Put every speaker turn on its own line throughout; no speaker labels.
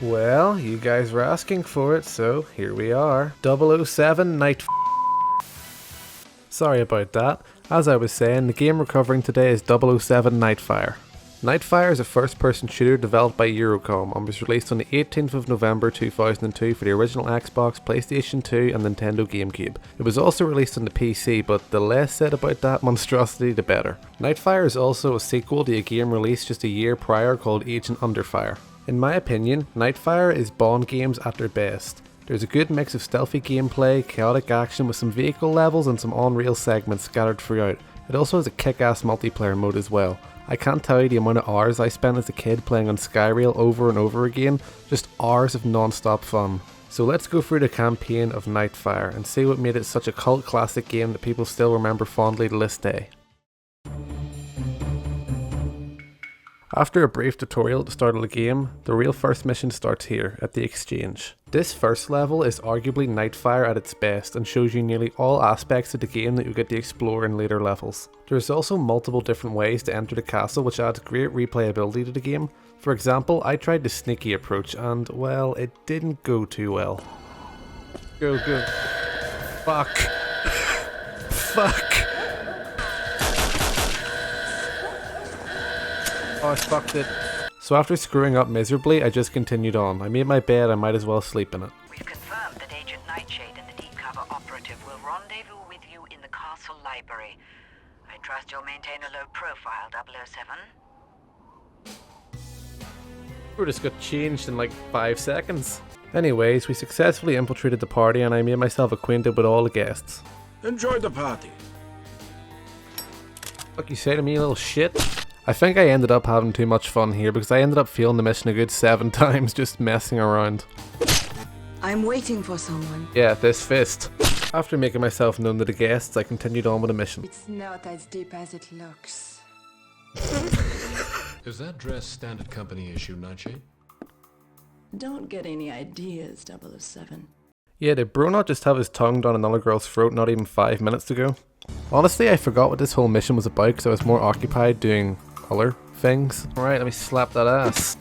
Well, you guys were asking for it, so here we are. 007 Night. Sorry about that. As I was saying, the game we're covering today is 007 Nightfire. Nightfire is a first-person shooter developed by Eurocom and was released on the 18th of November 2002 for the original Xbox, PlayStation 2 and Nintendo GameCube. It was also released on the PC, but the less said about that monstrosity the better. Nightfire is also a sequel to a game released just a year prior called Agent Under Fire. In my opinion, Nightfire is Bond games at their best. There's a good mix of stealthy gameplay, chaotic action with some vehicle levels and some on-rail segments scattered throughout. It also has a kick-ass multiplayer mode as well. I can't tell you the amount of hours I spent as a kid playing on Skyrail over and over again, just hours of non-stop fun. So let's go through the campaign of Nightfire and see what made it such a cult classic game that people still remember fondly to this day. After a brief tutorial at the start of the game, the real first mission starts here, at the exchange. This first level is arguably Nightfire at its best and shows you nearly all aspects of the game that you get to explore in later levels. There's also multiple different ways to enter the castle which adds great replayability to the game. For example, I tried the sneaky approach and, well, it didn't go too well. Go. Fuck. Fuck. Oh, I fucked it. So after screwing up miserably, I just continued on. I made my bed, I might as well sleep in it.
We've confirmed that Agent Nightshade and the deep cover operative will rendezvous with you in the castle library. I trust you'll maintain a low profile, 007.
We just got changed in like 5 seconds. Anyways, we successfully infiltrated the party and I made myself acquainted with all the guests.
Enjoy the party.
What you say to me, little shit? I think I ended up having too much fun here because I ended up failing the mission a good 7 times just messing around.
I'm waiting for someone.
Yeah, this fist. After making myself known to the guests, I continued on with the mission.
It's not as deep as it looks.
Is that dress standard company issue, Nightshade?
Don't get any ideas, 007.
Yeah, did Bro not just have his tongue down another girl's throat not even 5 minutes ago? Honestly, I forgot what this whole mission was about because I was more occupied doing other things. Alright, let me slap that ass.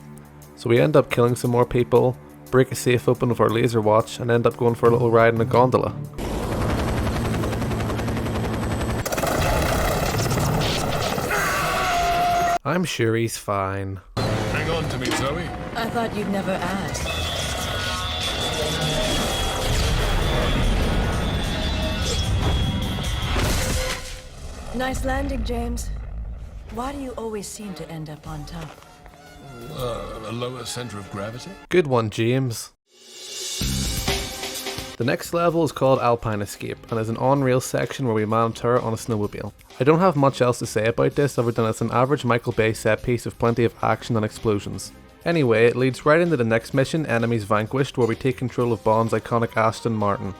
So we end up killing some more people, break a safe open with our laser watch, and end up going for a little ride in a gondola. I'm sure he's fine.
Hang on to me, Zoe.
I thought you'd never ask. Nice landing, James. Why do you always seem to end up on top?
A lower center of gravity?
Good one, James. The next level is called Alpine Escape and is an on-rail section where we man a turret on a snowmobile. I don't have much else to say about this other than it's an average Michael Bay set piece with plenty of action and explosions. Anyway, it leads right into the next mission, Enemies Vanquished, where we take control of Bond's iconic Aston Martin.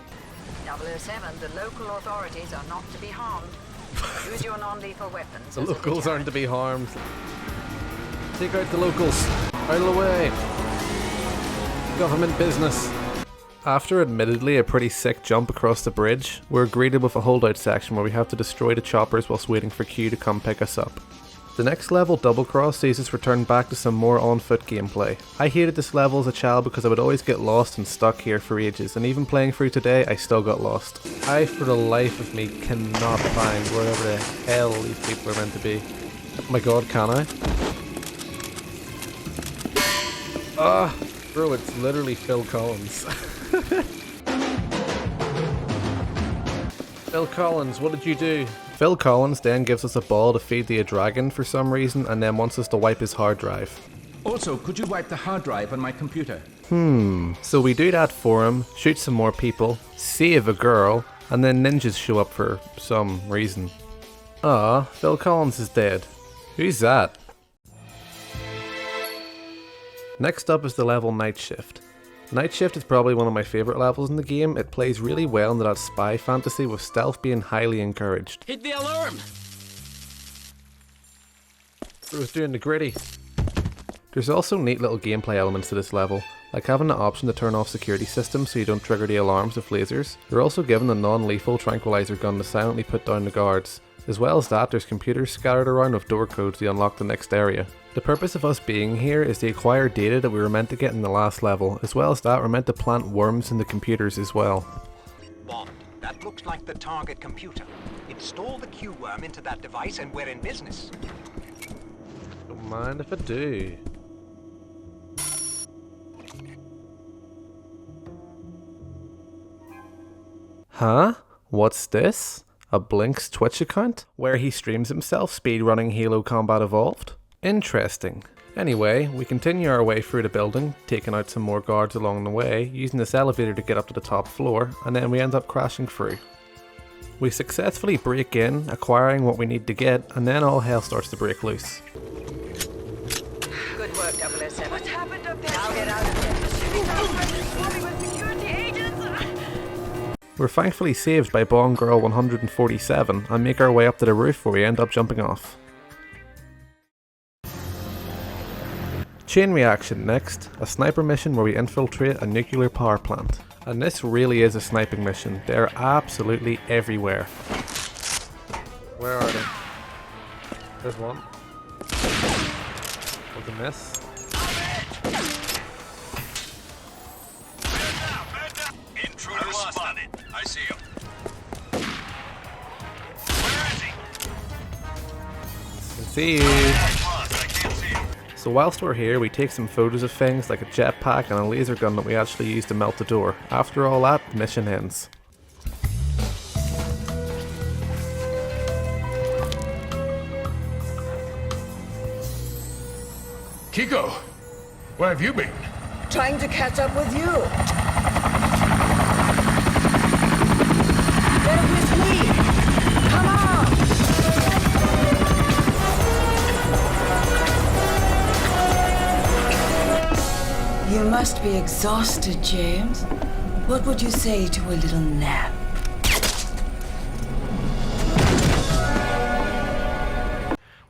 007, the local authorities are not to be harmed. Use your non-lethal weapons.
The locals aren't to be harmed. Take out the locals. Out of the way. Government business. After admittedly a pretty sick jump across the bridge, we're greeted with a holdout section where we have to destroy the choppers whilst waiting for Q to come pick us up. The next level, Double Cross, sees us return back to some more on-foot gameplay. I hated this level as a child because I would always get lost and stuck here for ages, and even playing through today, I still got lost. I, for the life of me, cannot find wherever the hell these people are meant to be. Oh my god, can I? Ah, bro, it's literally Phil Collins. Phil Collins, what did you do? Phil Collins then gives us a ball to feed the dragon for some reason and then wants us to wipe his hard drive.
Also, could you wipe the hard drive on my computer?
So we do that for him, shoot some more people, save a girl, and then ninjas show up for some reason. Ah, Phil Collins is dead. Who's that? Next up is the level Night Shift. Night Shift is probably one of my favourite levels in the game. It plays really well into that spy fantasy with stealth being highly encouraged.
Hit the alarm!
Bro's doing the gritty. There's also neat little gameplay elements to this level, like having the option to turn off security systems so you don't trigger the alarms with lasers. You're also given a non-lethal tranquilizer gun to silently put down the guards. As well as that, there's computers scattered around with door codes to unlock the next area. The purpose of us being here is to acquire data that we were meant to get in the last level. As well as that, we're meant to plant worms in the computers as well.
Bond, that looks like the target computer. Install the Q-worm into that device and we're in business.
Don't mind if I do. Huh? What's this? A Blink's Twitch account? Where he streams himself speedrunning Halo Combat Evolved? Interesting. Anyway, we continue our way through the building, taking out some more guards along the way, using this elevator to get up to the top floor, and then we end up crashing through. We successfully break in, acquiring what we need to get, and then all hell starts to break loose.
Good work, 007.
What happened up there?
Now get out of there.
Swarming with security agents!
We're thankfully saved by Bond Girl 147 and make our way up to the roof where we end up jumping off. Chain reaction next, a sniper mission where we infiltrate a nuclear power plant. And this really is a sniping mission, they're absolutely everywhere. Where are they? There's one. Was a miss.
Intruder spotted. I see him.
See you. So whilst we're here, we take some photos of things like a jetpack and a laser gun that we actually use to melt the door. After all that, the mission ends.
Kiko, where have you been?
Trying to catch up with you. They're with me. Come on.
You must be exhausted, James. What would you say to a little nap?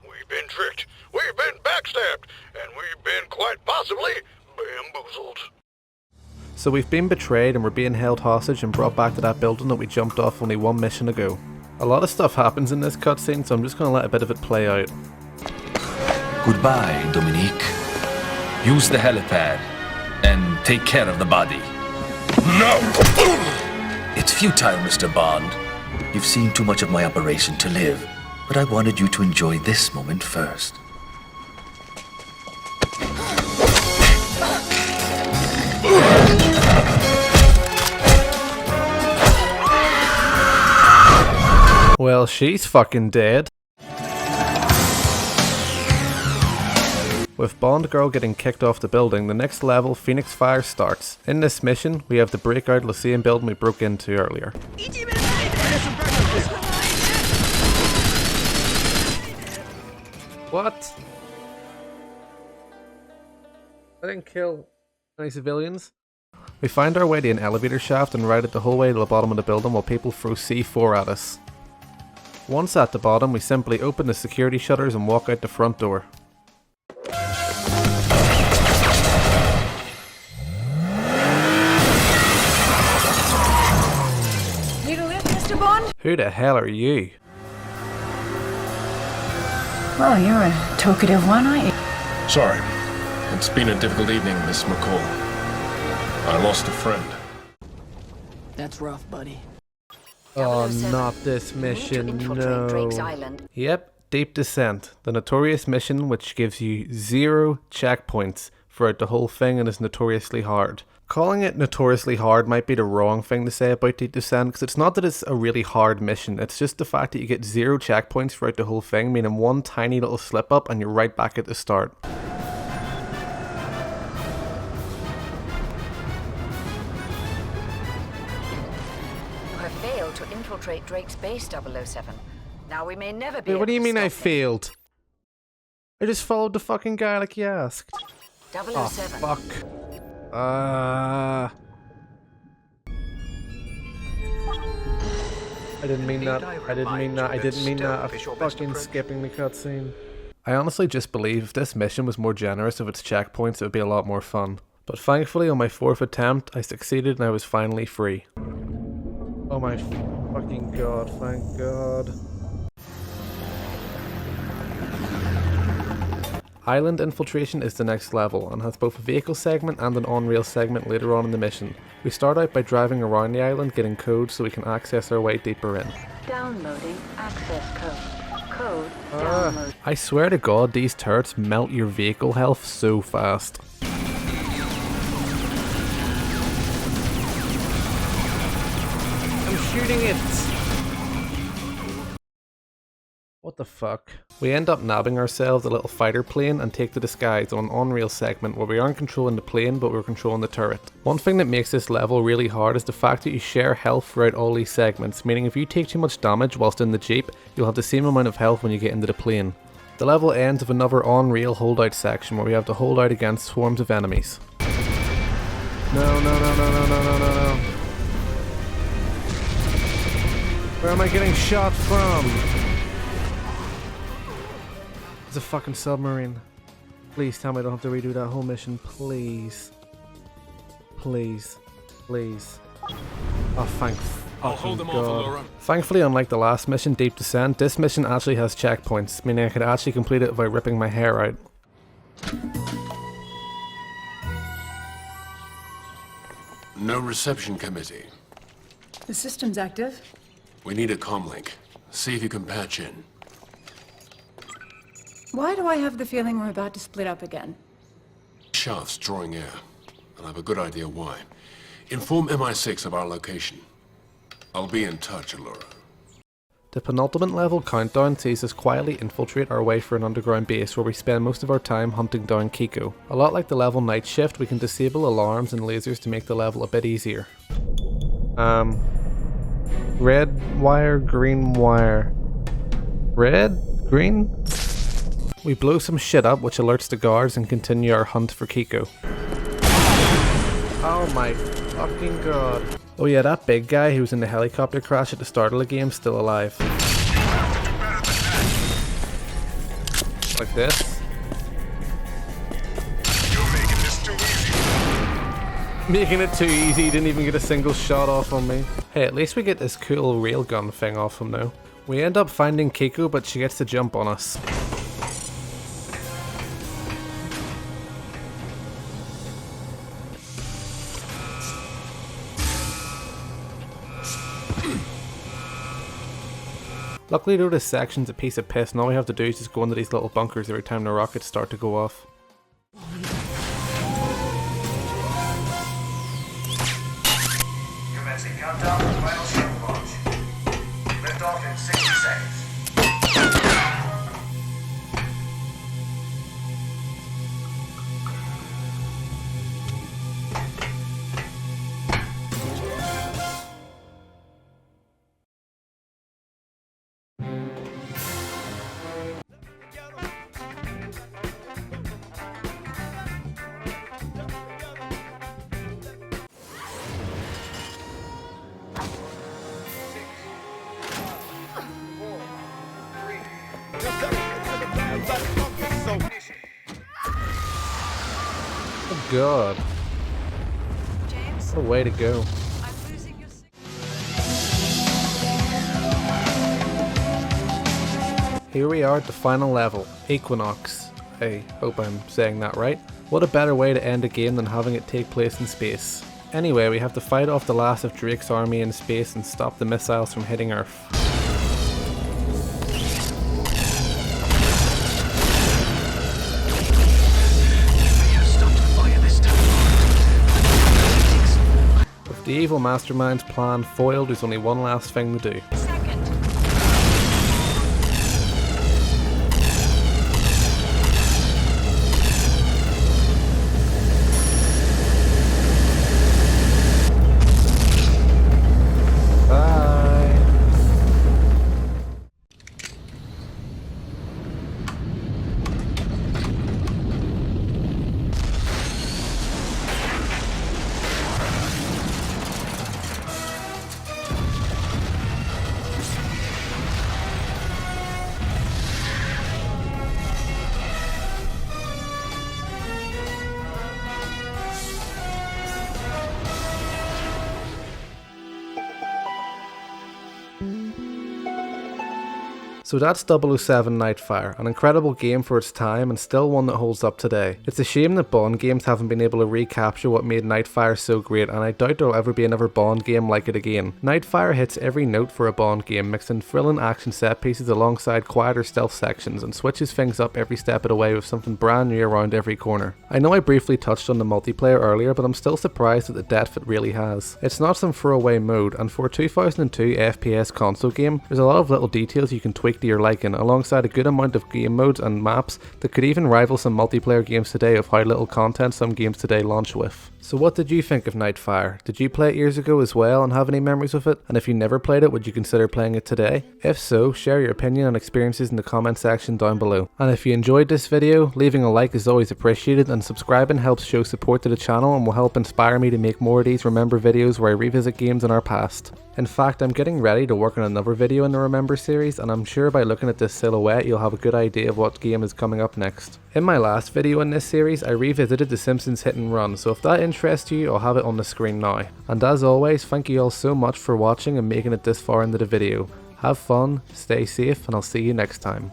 We've been tricked, we've been backstabbed, and we've been quite possibly bamboozled.
So we've been betrayed and we're being held hostage and brought back to that building that we jumped off only one mission ago. A lot of stuff happens in this cutscene, so I'm just going to let a bit of it play out.
Goodbye, Dominique. Use the helipad and take care of the body.
No!
It's futile, Mr. Bond. You've seen too much of my operation to live, but I wanted you to enjoy this moment first.
Well, she's fucking dead. With Bond Girl getting kicked off the building, the next level, Phoenix Fire, starts. In this mission, we have the breakout Lyceum building we broke into earlier. What? I didn't kill any civilians. We find our way to an elevator shaft and ride it the whole way to the bottom of the building while people throw C4 at us. Once at the bottom, we simply open the security shutters and walk out the front door.
Need a lift, Mr. Bond?
Who the hell are you?
Well, you're a talkative one, aren't you?
Sorry. It's been a difficult evening, Miss McCall. I lost a friend.
That's rough, buddy.
Oh,
007.
not this
You need to
mission,
infiltrate Drake's
no.
Island.
Yep, Deep Descent, the notorious mission which gives you 0 checkpoints throughout the whole thing and is notoriously hard. Calling it notoriously hard might be the wrong thing to say about Deep Descent, because it's not that it's a really hard mission, it's just the fact that you get 0 checkpoints throughout the whole thing, meaning one tiny little slip up and you're right back at the start.
You have failed to infiltrate Drake's base, 007. Now we may never be
Wait, what do you
able to
mean I
stop him.
failed? I just followed the fucking guy like you asked.
007.
Oh, fuck. I didn't mean that. I didn't mean that. I didn't mean that. I'm fucking skipping the cutscene. I honestly just believe if this mission was more generous of its checkpoints, it would be a lot more fun. But thankfully, on my 4th attempt, I succeeded and I was finally free. Oh my fucking god, thank god. Island Infiltration is the next level and has both a vehicle segment and an on-rail segment later on in the mission. We start out by driving around the island getting codes so we can access our way deeper in.
Downloading access code. Code download.
I swear to God, these turrets melt your vehicle health so fast. I'm shooting it! What the fuck? We end up nabbing ourselves a little fighter plane and take the disguise on an on-rail segment where we aren't controlling the plane but we're controlling the turret. One thing that makes this level really hard is the fact that you share health throughout all these segments, meaning if you take too much damage whilst in the jeep, you'll have the same amount of health when you get into the plane. The level ends with another on-rail holdout section where we have to hold out against swarms of enemies. No. Where am I getting shot from? It's a fucking submarine. Please tell me I don't have to redo that whole mission. Please. Please. Oh, thank
I'll hold them
God.
off, Allura.
Thankfully, unlike the last mission, Deep Descent, this mission actually has checkpoints, meaning I could actually complete it without ripping my hair out.
No reception committee.
The system's active.
We need a comlink. See if you can patch in.
Why do I have the feeling we're about to split up again?
Shaft's drawing air, and I have a good idea why. Inform MI6 of our location. I'll be in touch, Allura.
The penultimate level countdown sees us quietly infiltrate our way through an underground base where we spend most of our time hunting down Kiko. A lot like the level Night Shift, we can disable alarms and lasers to make the level a bit easier. Red wire, green wire. Red? Green? We blow some shit up which alerts the guards and continue our hunt for Kiko. Oh my fucking god. Oh yeah, that big guy who was in the helicopter crash at the start of the game is still alive. Like this.
You're making this too easy.
Making it too easy, he didn't even get a single shot off on me. Hey, at least we get this cool railgun thing off him now. We end up finding Kiko, but she gets to jump on us. Luckily though, this section's a piece of piss and all we have to do is just go into these little bunkers every time the rockets start to go off.
Commencing countdown to final shuttle launch. Lift off in 60 seconds.
Oh god.
James,
What a way to go.
I'm losing your signal.
Here we are at the final level, Equinox. I hope I'm saying that right. What a better way to end a game than having it take place in space. Anyway, we have to fight off the last of Drake's army in space and stop the missiles from hitting Earth. With the evil mastermind's plan foiled, there's only one last thing to do. So that's 007 Nightfire, an incredible game for its time and still one that holds up today. It's a shame that Bond games haven't been able to recapture what made Nightfire so great, and I doubt there'll ever be another Bond game like it again. Nightfire hits every note for a Bond game, mixing thrilling action set pieces alongside quieter stealth sections, and switches things up every step of the way with something brand new around every corner. I know I briefly touched on the multiplayer earlier, but I'm still surprised at the depth it really has. It's not some throwaway mode, and for a 2002 FPS console game, there's a lot of little details you can tweak to your liking, alongside a good amount of game modes and maps that could even rival some multiplayer games today of how little content some games today launch with. So what did you think of Nightfire? Did you play it years ago as well and have any memories with it? And if you never played it, would you consider playing it today? If so, share your opinion and experiences in the comment section down below. And if you enjoyed this video, leaving a like is always appreciated, and subscribing helps show support to the channel and will help inspire me to make more of these Remember videos where I revisit games in our past. In fact, I'm getting ready to work on another video in the Remember series, and I'm sure by looking at this silhouette you'll have a good idea of what game is coming up next. In my last video in this series, I revisited The Simpsons Hit and Run, so if that interests you, I'll have it on the screen now. And as always, thank you all so much for watching and making it this far into the video. Have fun, stay safe, and I'll see you next time.